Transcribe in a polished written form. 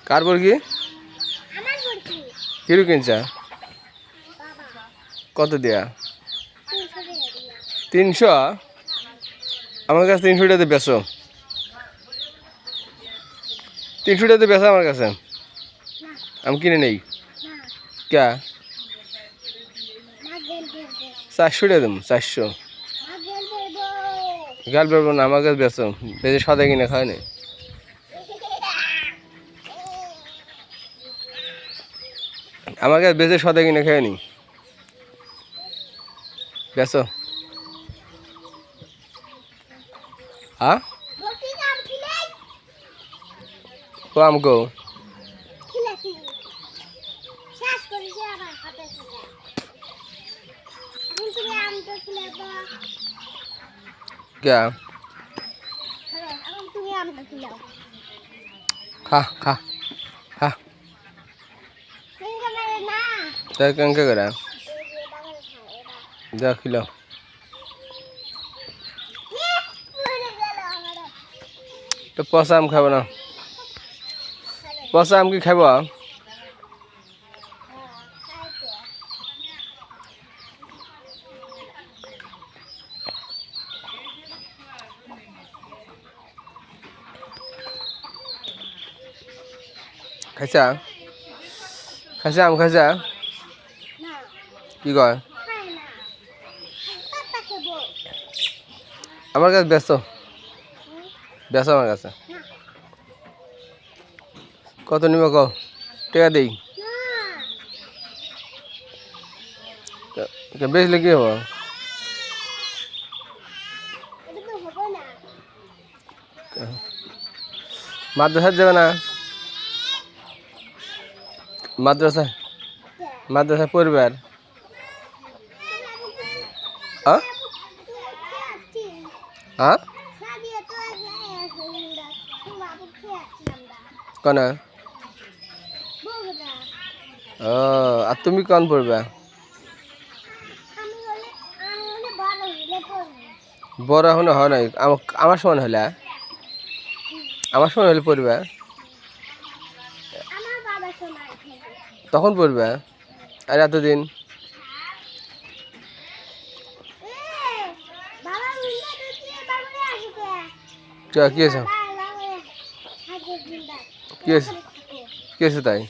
কার বর্গি? কিরু কিনছা? কত দিয়া? 300। আমার কাছে 300 টাকাতে বেচো। 300 টাকাতে বেচা আমার কাছে। আমি কিনে নেই। ক্যা? 400 টাকা দেবো। 400 গাল বেরবো না, আমার কাছে বেচো। বেচে সাদা কিনে খায় না। আমার কাছে বেচে সাদা কিনে খায় নি। বেচো। হ্যাঁ কম গো। क्या खा खा खा क्या क्या करा जा खिलाओ तो पसा आम खाब ना पसा आम की खाब খাইছা খাইছা আম খাইছা কি কয় আমার কাছে ব্যস্ত ব্যস্ত আমার কাছে কত নিব কও টাকা দেই বেচলে কি হবো মাদ্রাসা যাবে না মাদ্রাসা মাদ্রাসা পড়বে আর হ্যাঁ হ্যাঁ কেন ও আর তুমি কোন পড়বে বড় এখনো হয় নাই আমার সমান হলে আমার সমান হলে পড়বে তখন পড়বে আর এতদিন কি আছে কি আছে কি আছে তাই